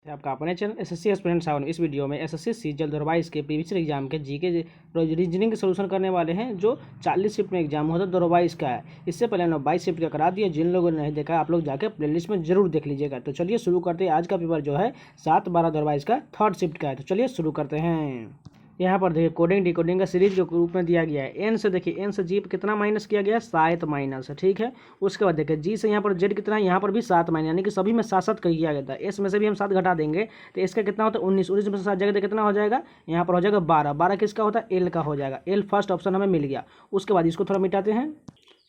आपका अपने channel SSC aspirant 7 इस वीडियो में एसएससी सीजीएल 2022 के प्रीवियस एग्जाम के जीके रीजनिंग के सोल्यूशन करने वाले हैं जो 40 शिफ्ट में एग्जाम होता है 2022 का है। इससे पहले हमने 22 शिफ्ट का करा दिया। जिन लोगों ने नहीं देखा आप लोग जाकर प्लेलिस्ट में जरूर देख लीजिएगा। तो चलिए शुरू करते हैं। आज का पेपर जो है 7/12/2022 का थर्ड शिफ्ट का है। तो चलिए शुरू करते हैं। यहाँ पर देखिए कोडिंग डिकोडिंग का सीरीज के रूप में दिया गया है। एन से देखिए एन से जी कितना माइनस किया गया है 7 माइनस, ठीक है। उसके बाद देखिए जी से यहाँ पर जेड कितना है, यहाँ पर भी 7 माइनस, यानी कि सभी में 7 किया गया था। एस में से भी हम 7 घटा देंगे तो इसका कितना होता है 19 में से 7 जगह कितना हो जाएगा, यहाँ पर हो जाएगा 12 किसका होता है एल का हो जाएगा। एल फर्स्ट ऑप्शन हमें मिल गया। उसके बाद इसको थोड़ा मिटाते हैं।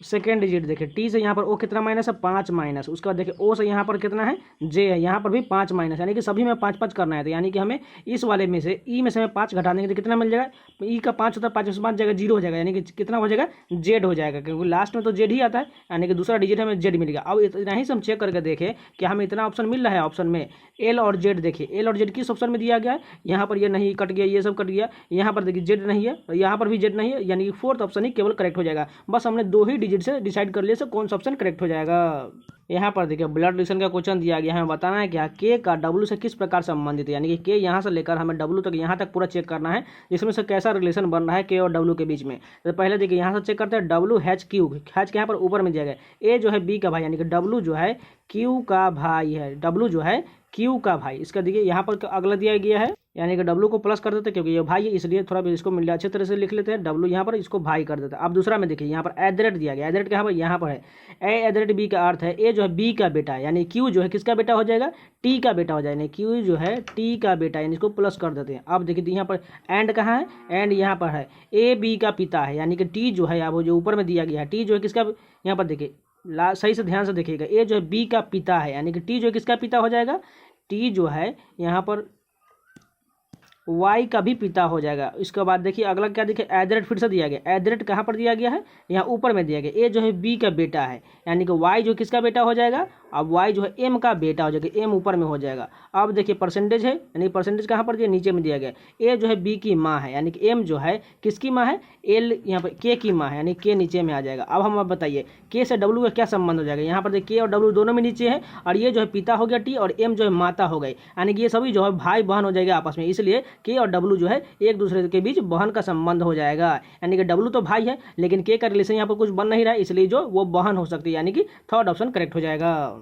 सेकेंड डिजिट देखिए टी से यहाँ पर ओ कितना माइनस है 5 माइनस। उसके बाद देखिए ओ से यहाँ पर कितना है जे है, यहाँ पर भी 5 माइनस, यानी कि सभी में 5 करना है। तो यानी कि हमें इस वाले में से ई में से हमें 5 घटा देंगे तो कितना मिल जाएगा, ई का 5 होता है 5 में 5 जगह 0 हो जाएगा, यानी कि कितना हो जाएगा जेड हो जाएगा, क्योंकि लास्ट में तो जेड ही आता है, यानी कि दूसरा डिजिट हमें जेड मिल गया। अब इतना ही से हम चेक करके देखें कि हमें इतना ऑप्शन मिल रहा है। ऑप्शन में एल और जेड देखिए, एल और जेड किस ऑप्शन में दिया गया है, यहाँ पर ये नहीं कट गया, ये सब कट गया, यहाँ पर देखिए जेड नहीं है और यहाँ पर भी जेड नहीं है, यानी कि फोर्थ ऑप्शन ही केवल करेक्ट हो जाएगा। बस हमने 2 ही डिजिट से डिसाइड कर लिया से कौन सा ऑप्शन करेक्ट हो जाएगा। यहाँ पर देखिए ब्लड रिलेशन का क्वेश्चन दिया गया है। हमें बताना है क्या के का डब्ल्यू से किस प्रकार संबंधित है, यानी कि के यहाँ से लेकर हमें डब्ल्यू तक यहाँ तक पूरा चेक करना है, जिसमें से कैसा रिलेशन बन रहा है के और डब्ल्यू के बीच में। तो पहले देखिए यहाँ से चेक करते हैं डब्ल्यू हैच क्यू, हैच के यहाँ पर ऊपर में दिया गया ए जो है बी का भाई, यानी कि डब्ल्यू जो है क्यू का भाई है, डब्ल्यू जो है क्यू का भाई। इसका देखिए यहाँ पर अगला दिया गया है, यानी कि डब्ल्यू को प्लस कर देते हैं क्योंकि ये भाई है, इसलिए थोड़ा भी इसको मिल जाए अच्छे तरह से लिख लेते हैं। डब्ल्यू यहाँ पर इसको भाई कर देते हैं। अब दूसरा में देखिए यहाँ पर एट दिया गया, एट कहाँ पर यहाँ पर है ए बी का अर्थ है ए जो है बी का बेटा है, यानी क्यू जो है किसका बेटा हो जाएगा टी का बेटा हो जाएगा, क्यू जो है टी का बेटा, यानी इसको प्लस कर देते हैं। अब देखिए यहाँ पर एंड कहाँ है, एंड यहाँ पर है ए बी का पिता है, यानी कि टी जो है अब जो ऊपर में दिया गया है टी जो है किसका, यहाँ पर देखिए सही से ध्यान से देखिएगा ए जो है बी का पिता है, यानी कि टी जो है किसका पिता हो जाएगा, टी जो है यहाँ पर वाई का भी पिता हो जाएगा। इसके बाद देखिए अगला क्या देखिए एट फिर से दिया गया, एट कहाँ पर दिया गया है यहाँ ऊपर में दिया गया, ए जो है बी का बेटा है, यानी कि वाई जो किसका बेटा हो जाएगा, अब वाई जो है एम का बेटा हो जाएगा, एम ऊपर में हो जाएगा। अब देखिए परसेंटेज है, यानी परसेंटेज कहाँ पर दिया नीचे में दिया गया, ए जो है बी की माँ है, यानी कि एम जो है किसकी माँ है एल यहाँ पर के की माँ है, यानी के नीचे में आ जाएगा। अब हम बताइए के से डब्ल्यू का क्या संबंध हो जाएगा, यहाँ पर देखिए के और डब्ल्यू दोनों में नीचे है, और ये जो है पिता हो गया टी और एम जो है माता हो गई, यानी कि ये सभी जो है भाई बहन हो जाएगा आपस में, इसलिए के और डब्ल्यू जो है एक दूसरे के बीच बहन का संबंध हो जाएगा। यानी कि डब्ल्यू तो भाई है लेकिन के का रिलेशन यहाँ पर कुछ बन नहीं रहा है, इसलिए जो वो बहन हो सकती है, यानी कि थर्ड ऑप्शन करेक्ट हो जाएगा।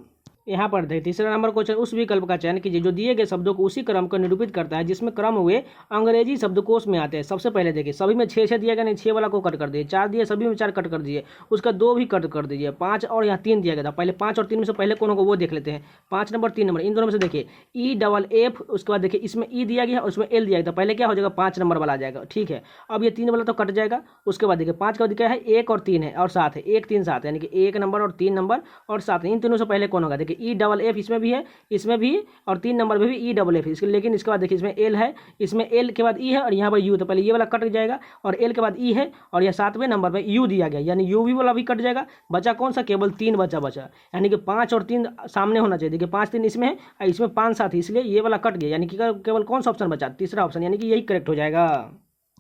यहाँ पर देखिए तीसरा नंबर क्वेश्चन, उस विकल्प का चयन कीजिए जो दिए गए शब्दों को उसी क्रम को निरूपित करता है जिसमें क्रम हुए अंग्रेजी शब्दकोश में आते हैं। सबसे पहले देखिए सभी में 6 दिया गया, नहीं 6 वाला को कट कर दिए, 4 दिए सभी में 4 कट कर दिए, उसका 2 भी कट कर दीजिए, 5 और यहाँ 3 दिया गया था। पहले 5 और 3 में से पहले कौन को वो देख लेते हैं, 5 नंबर 3 नंबर इन दोनों में से देखिए ई डबल एफ, उसके बाद देखिए इसमें ई दिया गया और उसमें एल दिया गया था, पहले क्या हो जाएगा 5 नंबर वाला आ जाएगा, ठीक है। अब ये 3 वाला तो कट जाएगा। उसके बाद देखिए 5 का क्या है 1 और 3 है और 7 है, 1 3 7, यानी कि 1 नंबर और 3 नंबर और 7, इन तीनों से पहले कौन होगा, देखिए ई डबल एफ इसमें भी है, इसमें भी, और 3 नंबर में भी ई डबल एफ, इसके लेकिन इसके बाद देखिए इसमें एल है, इसमें एल के बाद ई है और यहाँ पर यू, तो पहले ये वाला कट जाएगा और एल के बाद ई है और यह 7वें नंबर पर यू दिया गया, यानी यू भी वाला भी कट जाएगा। बचा कौन सा, केवल 3 बचा, यानी कि 5 और 3 सामने होना चाहिए। देखिए 5 3 इसमें है और इसमें 5 7 है, इसलिए ये वाला कट गया, यानी कि केवल कौन सा ऑप्शन बचा, तीसरा ऑप्शन, यानी कि यही करेक्ट हो जाएगा।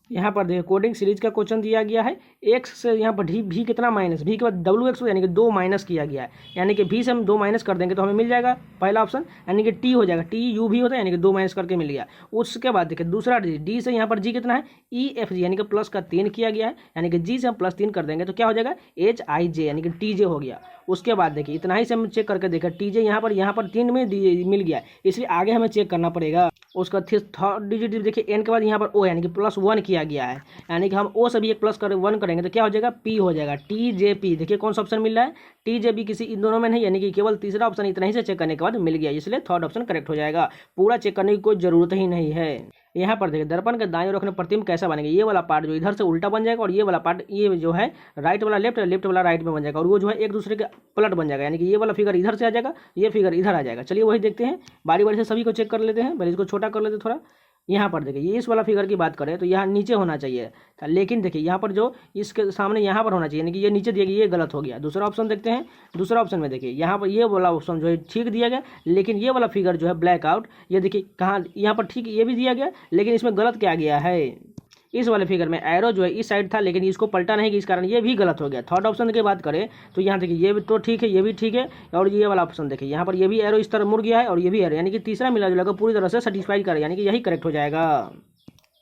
यहाँ पर देखिए कोडिंग सीरीज का क्वेश्चन दिया गया है, एक्स से यहाँ पर भी कितना माइनस, भी के बाद डब्ल्यू एक्स यानी कि 2 माइनस किया गया है, यानी कि भी से हम 2 माइनस कर देंगे तो हमें मिल जाएगा पहला ऑप्शन, यानी कि टी हो जाएगा, टी यू भी होता है, यानी कि 2 माइनस करके मिल गया। उसके बाद देखिए दूसरा डी से यहाँ पर जी कितना है ई एफ जी, यानी कि प्लस का 3 किया गया है, यानी कि जी से हम प्लस 3 कर देंगे तो क्या हो जाएगा एच आई जे, यानी कि टी जे हो गया। उसके बाद देखिए इतना ही से हम चेक करके देखा टी जे यहाँ पर 3 में मिल गया, इसलिए आगे हमें चेक करना पड़ेगा। उसका थर्ड डिजिट देखिए एन के बाद यहाँ पर ओ, यानी कि +1 किया गया है, यानी कि हम ओ से भी एक +1 करेंगे तो क्या हो जाएगा पी हो जाएगा, टी जे पी। देखिए कौन सा ऑप्शन मिल रहा है टी जे पी, किसी इन दोनों में नहीं, यानी कि केवल तीसरा ऑप्शन इतना ही से चेक करने के बाद मिल गया, इसलिए थर्ड ऑप्शन करेक्ट हो जाएगा। पूरा चेक करने की कोई जरूरत ही नहीं है। यहाँ पर देखिए दर्पण के दाएं ओर रखने प्रतिबिंब कैसा बनेगा, ये वाला पार्ट जो इधर से उल्टा बन जाएगा और ये वाला पार्ट ये जो है राइट वाला लेफ्ट वाला राइट में बन जाएगा, और वो जो है एक दूसरे के पलट बन जाएगा, यानी कि ये वाला फिगर इधर से आ जाएगा, ये फिगर इधर आ जाएगा। चलिए वही देखते हैं, बारी बारी से सभी को चेक कर लेते हैं। पहले इसको छोटा कर लेते हैं थोड़ा। यहाँ पर देखिए ये इस वाला फिगर की बात करें तो यहाँ नीचे होना चाहिए, लेकिन देखिए यहाँ पर जो इसके सामने यहाँ पर होना चाहिए, यानी कि ये नीचे दिया गया, ये गलत हो गया। दूसरा ऑप्शन देखते हैं, दूसरा ऑप्शन में देखिए यहाँ पर ये वाला ऑप्शन जो है ठीक दिया गया, लेकिन ये वाला फिगर जो है ब्लैक आउट, ये देखिए कहाँ यहाँ पर ठीक ये भी दिया गया, लेकिन इसमें गलत क्या गया है, इस वाले फिगर में एरो जो है इस साइड था, लेकिन इसको पलटा नहीं, इस कारण ये भी गलत हो गया। थर्ड ऑप्शन की बात करें तो यहाँ देखिए ये भी तो ठीक है, ये भी ठीक है, और ये वाला ऑप्शन देखिए यहाँ पर ये भी एरो इस तरह मुड़ गया है और ये भी एरो, यानी कि तीसरा मिला जुला पूरी तरह से सेटिस्फाई करे, यानी कि यही करेक्ट हो जाएगा।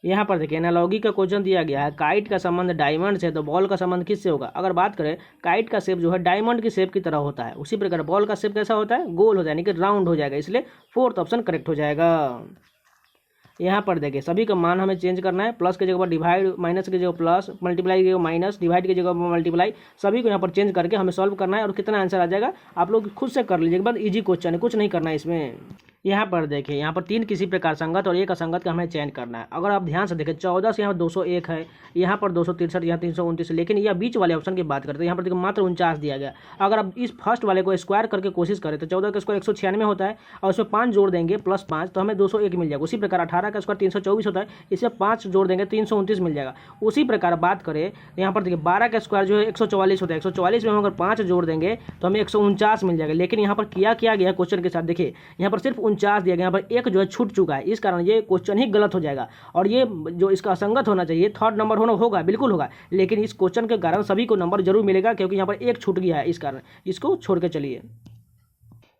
यहाँ पर देखिए एनालॉगी का क्वेश्चन दिया गया है, काइट का संबंध डायमंड से, तो बॉल का संबंध किससे होगा। अगर बात करें काइट का शेप जो है डायमंड की शेप की तरह होता है, उसी प्रकार बॉल का शेप कैसा होता है, गोल होता है, यानी कि राउंड हो जाएगा, इसलिए फोर्थ ऑप्शन करेक्ट हो जाएगा। यहाँ पर देखिए सभी का मान हमें चेंज करना है, प्लस की जगह पर डिवाइड, माइनस की जगह प्लस, मल्टीप्लाई की जगह माइनस, डिवाइड की जगह पर मल्टीप्लाई, सभी को यहाँ पर चेंज करके हमें सॉल्व करना है और कितना आंसर आ जाएगा आप लोग खुद से कर लीजिए, बहुत ईजी क्वेश्चन है, कुछ नहीं करना है इसमें। यहाँ पर देखिए यहाँ पर 3 किसी प्रकार संगत और एक असंगत का हमें चयन करना है। अगर आप ध्यान से देखें 14 से यहाँ पर 201 है, यहाँ पर 263, यहाँ 329, लेकिन यह बीच वाले ऑप्शन की बात करते हैं, यहाँ पर देखिए मात्र 49 दिया गया। अगर आप इस फर्स्ट वाले को स्क्वायर करके कोशिश करें तो 14 का स्क्वायर 196 होता है और उसमें 5 जोड़ देंगे प्लस 5 तो हमें 201 मिल जाएगा। उसी प्रकार 18 का स्क्वायर 324 होता है, इसमें 5 जोड़ देंगे 329 मिल जाएगा। उसी प्रकार बात करें यहाँ पर देखिए 12 का स्क्वायर जो है 144 होता है, 144 में हम अगर 5 जोड़ देंगे तो हमें 149 मिल जाएगा। लेकिन यहाँ पर किया गया क्वेश्चन के साथ देखिए यहाँ पर सिर्फ 49 दिया गया, यहाँ पर एक जो है छूट चुका है, इस कारण ये क्वेश्चन ही गलत हो जाएगा। और ये जो इसका असंगत होना चाहिए थर्ड नंबर होगा बिल्कुल होगा, लेकिन इस क्वेश्चन के कारण सभी को नंबर जरूर मिलेगा क्योंकि यहाँ पर एक छूट गया है, इस कारण इसको छोड़ के चलिए।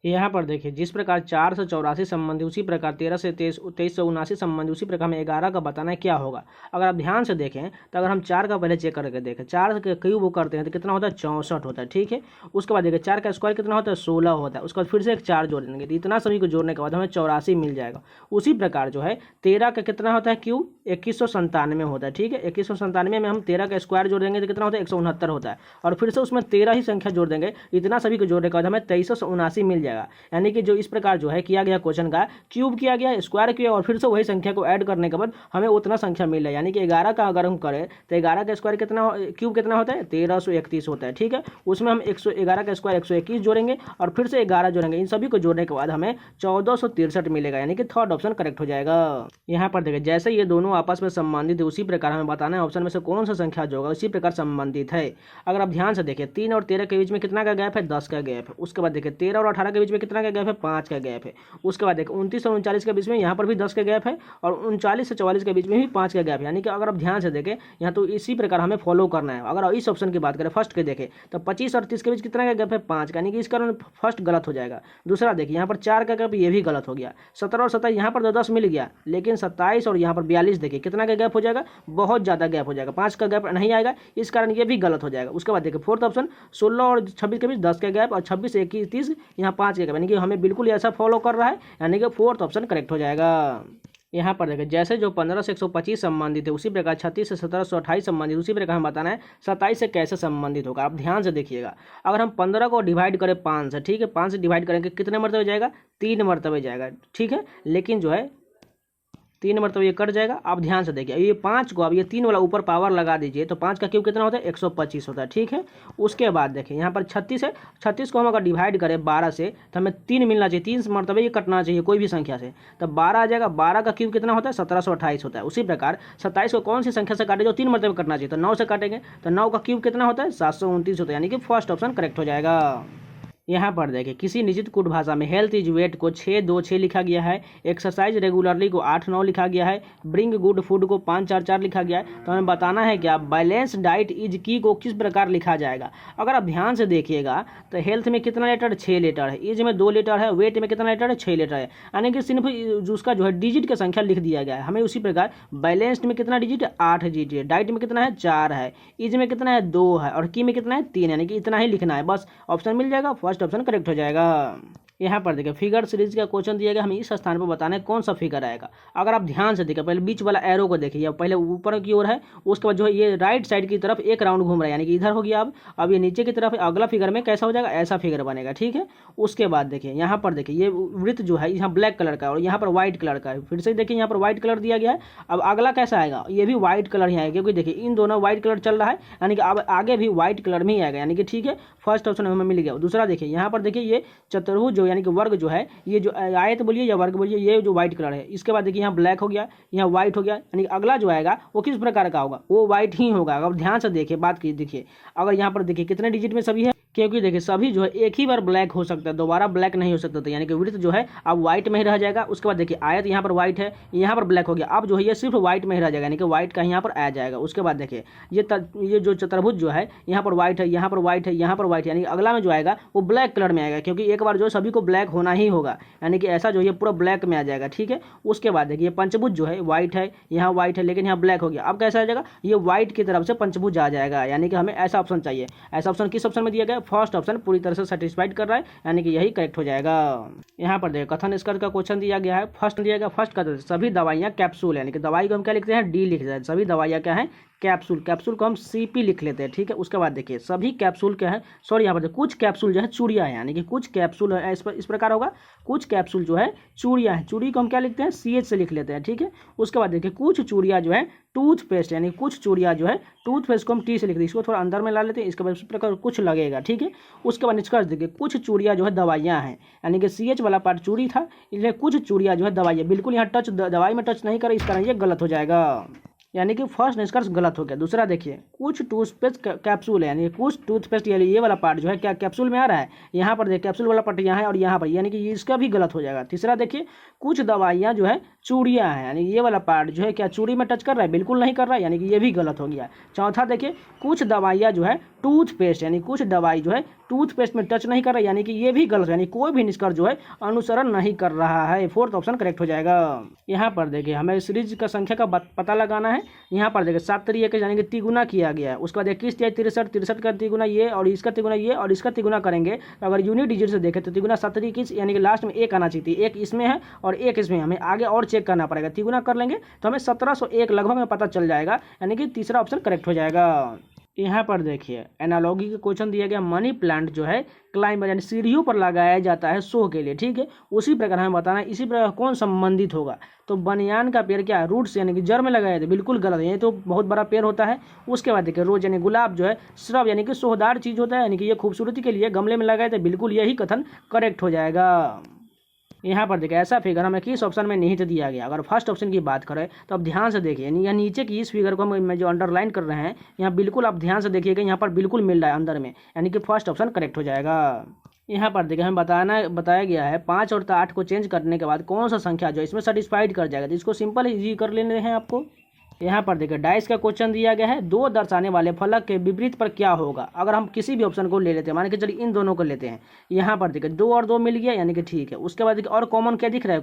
यहाँ पर देखिए जिस प्रकार 4 से 84 संबंधी, उसी प्रकार 13 से 23 से 79 संबंधी, उसी प्रकार हमें 11 का बताना है क्या होगा। अगर आप ध्यान से देखें तो अगर हम 4 का पहले चेक करके देखें, 4 के क्यूब वो करते हैं तो कितना होता है 64 होता है, ठीक है। उसके बाद देखिए 4 का स्क्वायर कितना होता है 16 होता है, उसके बाद फिर से एक 4 जोड़ देंगे तो इतना सभी को जोड़ने के बाद हमें 84 मिल जाएगा। उसी प्रकार जो है 13 का कितना होता है क्यूब 2197 होता है, ठीक है। 2197 में हम 13 का स्क्वायर जोड़ देंगे तो कितना होता है 169 होता है, और फिर से उसमें 13 ही संख्या जोड़ देंगे, इतना सभी को जोड़ने के बाद हमें 2379 मिल जाएगा। यानी कि जो इस प्रकार जो है किया गया क्वेश्चन का क्यूब किया गया, स्क्वायर किया और फिर से वही संख्या को ऐड करने के बाद हमें उतना संख्या मिल रहा है। यानी कि 11 का अगर हम करें तो 11 का स्क्वायर कितना क्यूब कितना होता है 1331 होता है, ठीक है। उसमें हम 111 का स्क्वायर 121 जोड़ेंगे और फिर से 11 जोड़ेंगे, इन सभी को जोड़ने के बाद हमें 1463 मिलेगा, यानी कि थर्ड ऑप्शन करेक्ट हो जाएगा। यहाँ पर देखिए जैसे ये दोनों आपस में संबंधित है उसी प्रकार हमें बताना है ऑप्शन में से कौन सा संख्या जो होगा उसी प्रकार संबंधित है। अगर आप ध्यान से देखिए 3 और 13 के बीच में कितना का गैप है 10 का गैप है। उसके बाद देखिए 13 और 18 के बीच में कितना का गैप है 5 का गैप है। उसके बाद देखिए 29 और 39 के बीच में यहाँ पर भी 10 का गैप है और 39 से 44 के बीच में भी 5 का गैप है। यानी कि अगर आप ध्यान से देखें यहाँ तो इसी प्रकार हमें फॉलो करना है। अगर इस ऑप्शन की बात करें फर्स्ट के देखें तो 25 और 30 के बीच कितना का गैप है 5 का, यानी कि इस कारण फर्स्ट गलत हो जाएगा। दूसरा देखिए यहाँ पर 4 का गैप, ये भी गलत हो गया। 17 और 27 यहाँ पर तो 10 मिल गया, लेकिन 27 और यहाँ पर 42 देखिए कितना का गैप हो जाएगा, बहुत ज़्यादा गैप हो जाएगा, 5 का गैप नहीं आएगा, इस कारण ये भी गलत हो जाएगा। उसके बाद देखिए फोर्थ ऑप्शन 16 और 26 के बीच 10 का गैप और 26 21 30 यहाँ 5 का गैप, यानी कि हमें बिल्कुल ऐसा फॉलो कर रहा है, यानी कि फोर्थ ऑप्शन करेक्ट हो जाएगा। यहाँ पर देखिए जैसे जो 15 से 125 संबंधित है उसी प्रकार 36 से 1728 संबंधित, उसी प्रकार हम बताना है 27 से कैसे संबंधित होगा। आप ध्यान से देखिएगा, अगर हम 15 को डिवाइड करें 5 से, ठीक है, 5 से डिवाइड करेंगे कितने मरतबे जाएगा 3 मरतबे जाएगा, ठीक है। लेकिन जो है 3 मरतबे ये कट जाएगा। आप ध्यान से देखिए ये 5 को अब ये 3 वाला ऊपर पावर लगा दीजिए तो 5 का क्यूब कितना होता है 125 होता है, ठीक है। उसके बाद देखिए यहाँ पर 36 है, 36 को हम अगर डिवाइड करें 12 से तो हमें 3 मिलना चाहिए, 3 मरतबे ये कटना चाहिए कोई भी संख्या से, तो 12 आ जाएगा। 12 का क्यूब कितना होता है 1728 होता है। उसी प्रकार 27 को कौन सी संख्या से काटे जो 3 मरतबे कटना चाहिए, तो 9 से काटेंगे तो 9 का क्यूब कितना होता है 729 होता है, यानी कि फर्स्ट ऑप्शन करेक्ट हो जाएगा। यहाँ पर देखिए किसी निश्चित कूट भाषा में हेल्थ इज वेट को 626 लिखा गया है, एक्सरसाइज रेगुलरली को 89 लिखा गया है, ब्रिंग गुड फूड को 544 लिखा गया है। तो हमें बताना है कि बैलेंस डाइट इज की को किस प्रकार लिखा जाएगा। अगर आप ध्यान से देखिएगा तो हेल्थ में कितना लेटर 6 लेटर है, इज में 2 लेटर है, वेट में कितना लेटर है 6 लेटर है, यानी कि सिर्फ उसका जो है डिजिट का संख्या लिख दिया गया है। हमें उसी प्रकार बैलेंस्ड में कितना डिजिट है 8 डिजिट है, डाइट में कितना है 4 है, इज में कितना है 2 है और की में कितना है 3, यानी कि इतना ही लिखना है, बस ऑप्शन मिल जाएगा, फर्स्ट ऑप्शन करेक्ट हो जाएगा। यहाँ पर देखिए फिगर सीरीज का क्वेश्चन दिया गया, हमें इस स्थान पर बताना है कौन सा फिगर आएगा। अगर आप ध्यान से देखिए पहले बीच वाला एरो को देखिए, पहले ऊपर की ओर है, उसके बाद जो है ये राइट साइड की तरफ एक राउंड घूम रहा है, यानी कि इधर हो गया। अब ये नीचे की तरफ अगला फिगर में कैसा हो जाएगा ऐसा फिगर बनेगा, ठीक है। उसके बाद देखिए यहाँ पर देखिए ये वृत्त जो है यहाँ ब्लैक कलर का और यहाँ पर व्हाइट कलर का है, फिर से देखिए यहाँ पर व्हाइट कलर दिया गया है। अब अगला कैसा आएगा, ये भी व्हाइट कलर ही आएगा, क्योंकि देखिए इन दोनों व्हाइट कलर चल रहा है, यानी कि अब आगे भी व्हाइट कलर में ही आएगा, यानी कि ठीक है फर्स्ट ऑप्शन हमें मिल गया। दूसरा देखिए यहाँ पर देखिए ये चतुर्भुज जो यानी कि वर्ग जो है, ये जो आयत बोलिए या वर्ग बोलिए, ये जो व्हाइट कलर है, इसके बाद देखिए यहाँ ब्लैक हो गया, यहाँ व्हाइट हो गया, यानी अगला जो आएगा वो किस प्रकार का होगा, वो व्हाइट ही होगा। अगर ध्यान से देखिए बात की देखिए, अगर यहाँ पर देखिए कितने डिजिट में सभी है क्योंकि देखिए सभी जो है एक ही बार ब्लैक हो सकता है, दोबारा ब्लैक नहीं हो सकता था, यानी कि विड्थ जो है अब व्हाइट में ही रह जाएगा। उसके बाद देखिए आयत यहाँ पर व्हाइट है, यहाँ पर ब्लैक हो गया, अब जो है ये सिर्फ व्हाइट में ही रह जाएगा, यानी कि व्हाइट का यहाँ पर आ जाएगा। उसके बाद देखिए ये जो चतुर्भुज जो है यहाँ पर व्हाइट है, यहाँ पर व्हाइट है, यहाँ पर व्हाइट, यानी कि अगला में जो आएगा वो ब्लैक कलर में आएगा, क्योंकि एक बार जो सभी को ब्लैक होना ही होगा, यानी कि ऐसा जो है पूरा ब्लैक में आ जाएगा। ठीक है, उसके बाद देखिए पंचभुज जो है व्हाइट है, यहाँ व्हाइट है, लेकिन यहाँ ब्लैक हो गया, अब कैसा आ जाएगा, ये व्हाइट की तरफ से पंचभुज आ जाएगा, यानी कि हमें ऐसा ऑप्शन चाहिए। ऐसा ऑप्शन किस ऑप्शन में दिया गया, फर्स्ट ऑप्शन पूरी तरह से सेटिस्फाइड कर रहा है, यानी कि यही करेक्ट हो जाएगा। यहाँ पर देखिए कथन निष्कर्ष का क्वेश्चन दिया गया है, फर्स्ट दिया गया, फर्स्ट का सभी दवाइयाँ कैप्सूल, यानी कि दवाई को हम क्या लिखते हैं, डी लिखते हैं, सभी दवाइयाँ क्या है, कैप्सूल, कैप्सूल को हम सीपी लिख लेते हैं। ठीक है, उसके बाद देखिए सभी कैप्सूल क्या है, सॉरी यहाँ पर कुछ कैप्सूल जो है चूड़िया है, यानी कि कुछ कैप्सूल है, इस प्रकार होगा, कुछ कैप्सूल जो है चूड़िया है, चूड़ी को हम क्या लिखते हैं, CH से लिख लेते हैं। ठीक है, उसके बाद देखिए कुछ चूड़िया जो है टूथपेस्ट, यानी कुछ चूड़िया जो है टूथपेस्ट को हम टी से लिख दें, इसको थोड़ा अंदर में ला लेते हैं, इसके बाद इस प्रकार कुछ लगेगा। ठीक है, उसके बाद निष्कर्ष देखिए कुछ चूड़िया जो है दवाइयाँ हैं, यानी कि CH वाला पार्ट चूड़ी था, इसलिए कुछ चूड़िया जो है दवाइयाँ, बिल्कुल यहाँ टच दवाई में टच नहीं करे, इस कारण ये गलत हो जाएगा, यानी कि फर्स्ट निष्कर्ष गलत हो गया। दूसरा देखिए कुछ टूथपेस्ट कैप्सूल है, यानी कुछ टूथपेस्ट, यानी ये वाला पार्ट जो है क्या कैप्सूल में आ रहा है, यहाँ पर देखिए कैप्सूल वाला पार्ट यहाँ है और यहाँ पर, यानी कि इसका भी गलत हो जाएगा। तीसरा देखिए कुछ दवाइयाँ जो है चूड़ियाँ हैं, यानी ये वाला पार्ट जो है क्या चूड़ी में टच कर रहा है, बिल्कुल नहीं कर रहा है, यानी कि ये भी गलत हो गया। चौथा देखिए कुछ दवाइयाँ जो है टूथपेस्ट, यानी कुछ दवाई जो है टूथपेस्ट में टच नहीं कर रहा है, यानी कि ये भी गलत है, यानी कोई भी निष्कर्ष जो है अनुसरण नहीं कर रहा है, फोर्थ ऑप्शन करेक्ट हो जाएगा। यहाँ पर देखिए हमें सीरीज का संख्या का पता लगाना है। यहाँ पर देखिए 7 3 यानी कि तिगुना किया गया है, उसके बाद 21 63 63 का तिगुना ये और इसका तिगुना ये और इसका तिगुना करेंगे, तो अगर यूनिट डिजिट से देखें तो तिगुना 7 21, यानी कि लास्ट में एक आना चाहिए, एक इसमें है और एक इसमें, हमें आगे और चेक करना पड़ेगा, तिगुना कर लेंगे तो हमें 1701 लगभग में पता चल जाएगा, यानी कि तीसरा ऑप्शन करेक्ट हो जाएगा। यहाँ पर देखिए एनालॉगी का क्वेश्चन दिया गया, मनी प्लांट जो है क्लाइंबर यानी सीढ़ियों पर लगाया जाता है शो के लिए। ठीक है, उसी प्रकार हमें बताना है इसी प्रकार कौन संबंधित होगा, तो बनियान का पेड़ क्या रूट्स यानी कि जड़ में लगाए थे, बिल्कुल गलत है, ये तो बहुत बड़ा पेड़ होता है। उसके बाद देखिए रोज यानी गुलाब जो है श्रब यानी कि सोहदार चीज़ होता है, यानी कि ये खूबसूरती के लिए गमले में लगाए थे, बिल्कुल यही कथन करेक्ट हो जाएगा। यहाँ पर देखिए ऐसा फिगर हमें किस ऑप्शन में निहित दिया गया, अगर फर्स्ट ऑप्शन की बात करें तो अब ध्यान से देखिए, यहाँ नीचे की इस फिगर को हम जो अंडरलाइन कर रहे हैं यहाँ बिल्कुल आप ध्यान से देखिएगा, यहाँ पर बिल्कुल मिल रहा है अंदर में, यानी कि फर्स्ट ऑप्शन करेक्ट हो जाएगा। यहाँ पर देखिए हमें बताया गया है 5 और 8 को चेंज करने के बाद कौन सा संख्या जो इसमें सेटिस्फाइड कर जाएगा, तो इसको सिंपल इजी कर लेने हैं आपको। यहाँ पर देखिए डाइस का क्वेश्चन दिया गया है, दो दर्शाने वाले फलक के विपरीत पर क्या होगा, अगर हम किसी भी ऑप्शन को ले लेते हैं, मान के चलिए इन दोनों को लेते हैं, यहाँ पर देखिए 2 और 2 मिल गया, यानी कि ठीक है। उसके बाद देखिए और कॉमन क्या दिख रहा है,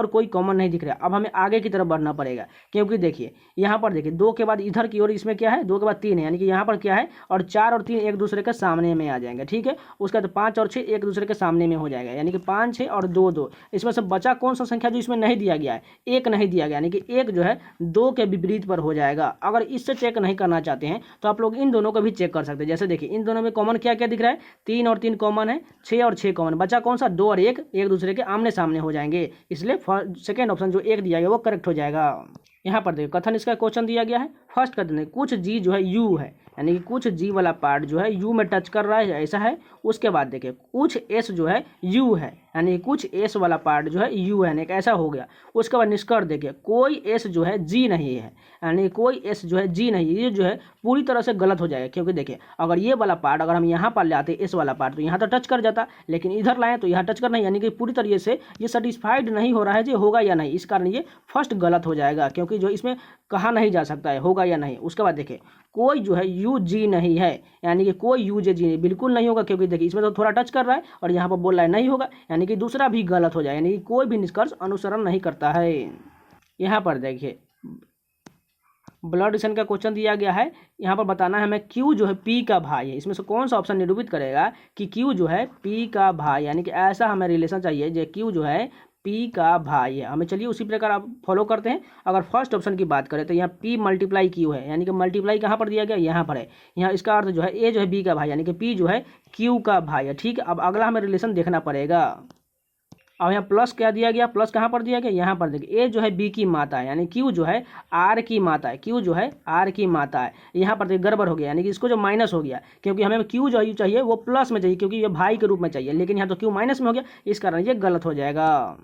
कोई कॉमन नहीं दिख रहा है। अब हमें आगे की तरफ बढ़ना पड़ेगा, क्योंकि देखिए यहाँ पर देखिए 2 के बाद इधर की ओर इसमें क्या है, 2 के बाद 3 है, यानी कि यहाँ पर क्या है, और 4 और 3 एक दूसरे के सामने में आ जाएंगे। ठीक है, उसके बाद 5 और 6 एक दूसरे के सामने में हो जाएगा, यानी कि 5 6 और 2 2, इसमें से बचा कौन सा संख्या जो इसमें नहीं दिया गया है, 1 नहीं दिया गया, यानी कि 1 जो है 2 के विपरीत पर हो जाएगा। अगर इससे चेक नहीं करना चाहते हैं तो आप लोग इन दोनों को भी चेक कर सकते हैं। जैसे देखिए इन दोनों में कॉमन क्या क्या दिख रहा है, 3 और 3 कॉमन है, 6 और 6 कॉमन, बचा कौन सा 2 और 1 एक दूसरे के आमने सामने हो जाएंगे, इसलिए सेकेंड ऑप्शन जो 1 दिया गया वो करेक्ट हो जाएगा। यहाँ पर देखिए कथन इसका क्वेश्चन दिया गया है, फर्स्ट कथन है कुछ जी जो है यू है, यानी कि कुछ जी वाला पार्ट जो है यू में टच कर रहा है, ऐसा है। उसके बाद देखिए कुछ एस जो है यू है, यानी कुछ एस वाला पार्ट जो है यू है, यानी ऐसा हो गया। उसके बाद निष्कर्ष देखिए कोई एस जो है जी नहीं है, यानी कोई एस जो है जी नहीं है, ये जो है पूरी तरह से गलत हो जाएगा। क्योंकि देखिए अगर ये वाला पार्ट अगर हम यहाँ पर लाते एस वाला पार्ट तो यहाँ तो टच कर जाता, लेकिन इधर लाएँ तो यहाँ टच करना, यानी कि पूरी तरीके से ये सेटिस्फाइड नहीं हो रहा है, जो होगा या नहीं, इस कारण ये फर्स्ट गलत हो जाएगा, क्योंकि जो इसमें कहा नहीं जा सकता है होगा या नहीं। उसके बाद देखिए कोई जो है यू जी नहीं है, यानी कि कोई यू जे जी नहीं, बिल्कुल नहीं होगा, क्योंकि देखिए इसमें तो थोड़ा टच कर रहा है और यहाँ पर बोल रहा है नहीं होगा, यानी कि दूसरा भी गलत हो जाए, यानी कि कोई भी निष्कर्ष अनुसरण नहीं करता है। यहाँ पर देखिए ब्लड रिलेशन का क्वेश्चन दिया गया है, यहाँ पर बताना है हमें क्यू जो है पी का भाई है, इसमें से कौन सा ऑप्शन निरूपित करेगा कि क्यू जो है पी का भाई, यानी कि ऐसा हमें रिलेशन चाहिए जो क्यू जो है पी का भाई है। हमें चलिए उसी प्रकार आप फॉलो करते हैं। अगर फर्स्ट ऑप्शन की बात करें तो यहाँ पी मल्टीप्लाई क्यू है, यानी कि मल्टीप्लाई कहाँ पर दिया गया, यहाँ पर है। यहाँ इसका अर्थ जो है ए जो है बी का भाई, यानी कि पी जो है क्यू का भाई है। ठीक है, अब अगला हमें रिलेशन देखना पड़ेगा। अब यहाँ प्लस क्या दिया गया, प्लस कहाँ पर दिया गया, यहाँ पर देखिए ए जो है बी की माता है, यानी क्यू जो है आर की माता है, क्यू जो है आर की माता है। यहाँ पर देखिए गड़बड़ हो गया, यानी कि इसको जो माइनस हो गया, क्योंकि हमें क्यू जो है चाहिए वो प्लस में चाहिए, क्योंकि ये भाई के रूप में चाहिए, लेकिन यहाँ तो क्यू माइनस में हो गया, इस कारण ये गलत हो जाएगा।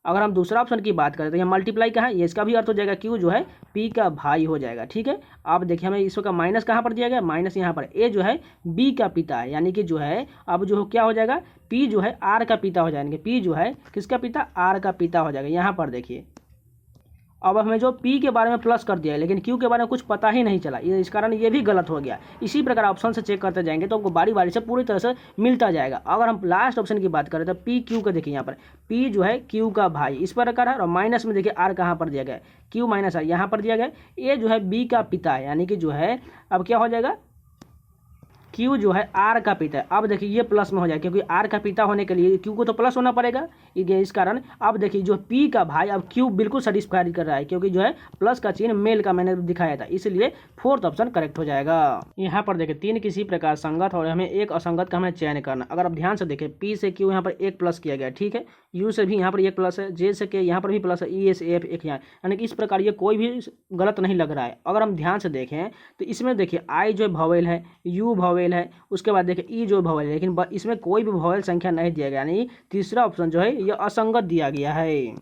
अगर हम दूसरा ऑप्शन की बात करें तो यहाँ मल्टीप्लाई का है, ये इसका भी अर्थ हो जाएगा क्यू जो है पी का भाई हो जाएगा। ठीक है, अब देखिए हमें इसका माइनस कहाँ पर दिया गया, माइनस यहाँ पर ए जो है बी का पिता है, यानी कि जो है अब जो क्या हो जाएगा पी जो है आर का पिता हो जाएंगे, पी जो है किसका पिता, आर का पिता हो जाएगा। यहाँ पर देखिए अब हमें जो P के बारे में प्लस कर दिया है लेकिन Q के बारे में कुछ पता ही नहीं चला, इस कारण ये भी गलत हो गया। इसी प्रकार ऑप्शन से चेक करते जाएंगे तो आपको बारी बारी से पूरी तरह से मिलता जाएगा। अगर हम लास्ट ऑप्शन की बात करें तो P Q का देखिए यहाँ पर P जो है Q का भाई इस प्रकार है, और माइनस में देखिए R कहाँ पर दिया गया है, Q माइनस R यहाँ पर दिया गया है। A जो है B का पिता है, यानी कि जो है अब क्या हो जाएगा Q जो है R का पिता है। अब देखिए ये प्लस में हो जाएगा क्योंकि R का पिता होने के लिए Q को तो प्लस होना पड़ेगा, इस कारण अब देखिए जो P का भाई अब Q बिल्कुल सेटिस्फाई कर रहा है क्योंकि जो है प्लस का चिन्ह मेल का मैंने दिखाया था, इसलिए फोर्थ ऑप्शन करेक्ट हो जाएगा। यहाँ पर देखिए 3 किसी प्रकार संगत और हमें एक असंगत का हमें चयन करना। अगर आप ध्यान से देखें P से Q यहाँ पर एक प्लस किया गया, ठीक है, U से भी यहाँ पर एक प्लस है, J से K यहाँ पर भी प्लस है, E से F एक यहाँ, यानी कि इस प्रकार ये कोई भी गलत नहीं लग रहा है। अगर हम ध्यान से देखें तो इसमें देखिए I जो वॉवेल है, U वॉवेल है, उसके बाद देखिए ई जो वॉवेल है, लेकिन इसमें कोई भी वॉवेल संख्या नहीं दिया गया, यानी तीसरा ऑप्शन जो है यह असंगत दिया गया है।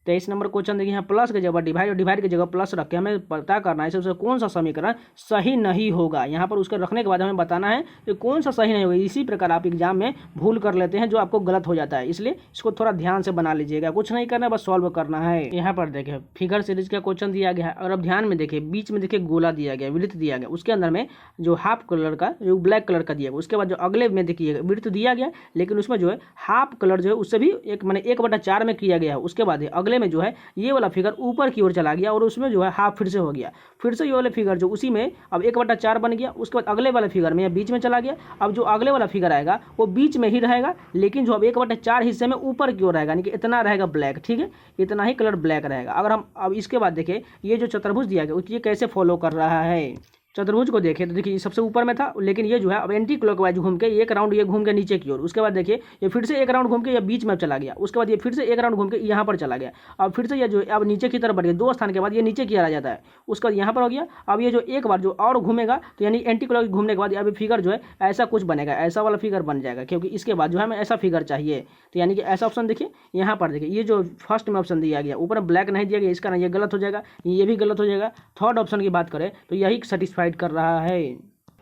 23 नंबर क्वेश्चन देखिए यहाँ प्लस की जगह डिवाइड और डिवाइड की जगह प्लस रख के हमें पता करना है सबसे कौन सा समीकरण सही नहीं होगा। यहाँ पर उसके रखने के बाद हमें बताना है कि कौन सा सही नहीं होगा। इसी प्रकार आप एग्जाम में भूल कर लेते हैं जो आपको गलत हो जाता है, इसलिए इसको थोड़ा ध्यान से बना लीजिएगा, कुछ नहीं करना बस सॉल्व करना है। यहाँ पर देखिए फिगर सीरीज का क्वेश्चन दिया गया है और अब ध्यान में देखिए बीच में देखिए गोला दिया गया, वृत्त दिया गया, उसके अंदर में जो हाफ कलर का जो ब्लैक कलर का दिया गया, उसके बाद जो अगले में देखिए वृत्त दिया गया लेकिन उसमें जो है हाफ कलर जो है उससे भी एक मैंने 1/4 में किया गया है। उसके बाद अगले में जो है ये वाला फिगर ऊपर की ओर चला गया और उसमें जो है हाफ फिर से हो गया, फिर से ये वाला फिगर जो उसी में अब 1/4 बन गया। उसके बाद अगले वाले फिगर में बीच में चला गया, अब जो अगले वाला फिगर आएगा वो बीच में ही रहेगा लेकिन जो अब 1/4 हिस्से में ऊपर की ओर रहेगा, यानी कि इतना रहेगा ब्लैक, ठीक है, इतना ही कलर ब्लैक रहेगा। अगर हम अब इसके बाद देखें ये जो चतुर्भुज दिया गया ये कैसे फॉलो कर रहा है, चतुर्भुज को देखें तो देखिए सबसे ऊपर में था लेकिन ये जो है अब एंटी क्लॉकवाइज घूम के एक राउंड ये घूम के नीचे की ओर, उसके बाद देखिए ये फिर से एक राउंड घूम के ये बीच में चला गया, उसके बाद ये फिर से एक राउंड घूम के यहाँ पर चला गया, अब फिर से ये जो अब नीचे की तरफ बढ़ गया, 2 स्थान के बाद ये नीचे की ओर आ जाता है, उसके बाद यहाँ पर हो गया। अब ये जो एक बार जो और घूमेगा तो यानी एंटी क्लॉक घूमने के बाद अब फिगर जो है ऐसा कुछ बनेगा, ऐसा वाला फिगर बन जाएगा क्योंकि इसके बाद जो है हमें ऐसा फिगर चाहिए। तो यानी कि ऐसा ऑप्शन देखिए यहाँ पर देखिए ये जो फर्स्ट में ऑप्शन दिया गया ऊपर ब्लैक नहीं दिया गया, इस कारण ये गलत हो जाएगा, ये भी गलत हो जाएगा। थर्ड ऑप्शन की बात करें तो यही सेटिस्फाइड कर रहा है।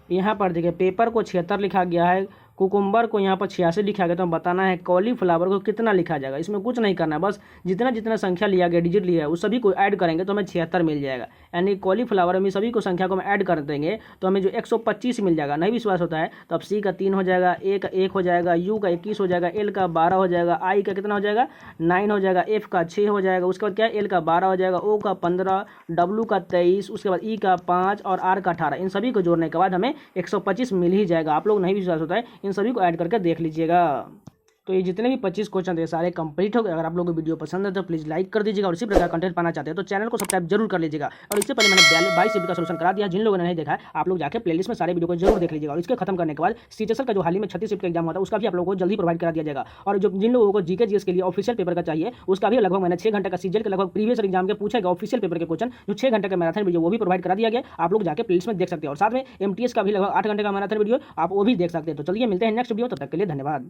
यहाँ पर देखिए पेपर को 76 लिखा गया है, कुकुम्बर को यहाँ पर 86 लिखा गया, तो हमें बताना है कॉलीफ्लावर को कितना लिखा जाएगा। इसमें कुछ नहीं करना है, बस जितना जितना संख्या लिया गया डिजिट लिया है उस सभी को ऐड करेंगे तो हमें 76 मिल जाएगा, यानी कॉलीफ्लावर में सभी को संख्या को हम ऐड कर देंगे तो हमें जो 125 मिल जाएगा। नहीं विश्वास होता है तो अब सी का 3 हो जाएगा, ए का 1 हो जाएगा, यू का 21 हो जाएगा, एल का 12 हो जाएगा, आई का कितना हो जाएगा 9 हो जाएगा, एफ का 6 हो जाएगा, उसके बाद क्या एल का 12 हो जाएगा, ओ का 15, डब्लू का 23, उसके बाद ई का 5 और आर का 18। इन सभी को जोड़ने के बाद हमें 125 मिल ही जाएगा। आप लोग नहीं विश्वास होता है इन सभी को ऐड करके देख लीजिएगा। तो ये जितने भी 25 क्वेश्चन थे सारे कंप्लीट हो गए। अगर आप लोगों को वीडियो पसंद है तो प्लीज़ लाइक कर दीजिएगा और इसी प्रकार कंटेंट पाना चाहते हैं तो चैनल को सब्सक्राइब जरूर कर लीजिएगा। और इससे पहले मैंने 22 शिफ्ट का सोल्यूशन करा दिया, जिन लोगों ने नहीं देखा है आप लोग जाकर प्लेलिस्ट में सारे वीडियो को जरूर देख लीजिएगा। और इसके खत्म करने के बाद सीटेसल का जो हाल ही में 36 शिफ्ट का एग्जाम होता है उसका भी आप लोगों को जल्दी प्रोवाइड करा दिया जाएगा। और जो जिन लोगों को जीके जीएस के लिए ऑफिशियल पेपर का चाहिए उसका भी लगभग मैंने 6 घंटे का सीजल के लगभग प्रीवियस एग्जाम के पूछेगा ऑफिशियल पेपर के क्वेश्चन जो 6 घंटे का मैराथन वीडियो वो भी प्रोवाइड करा दिया गया। आप लोग जाकर प्लेलिस्ट में देख सकते हैं और साथ में एमटीएस का भी लगभग 8 घंटे का मैराथन वीडियो आप वो भी देख सकते हैं। तो चलिए मिलते हैं नेक्स्ट वीडियो, तब तक के लिए धन्यवाद।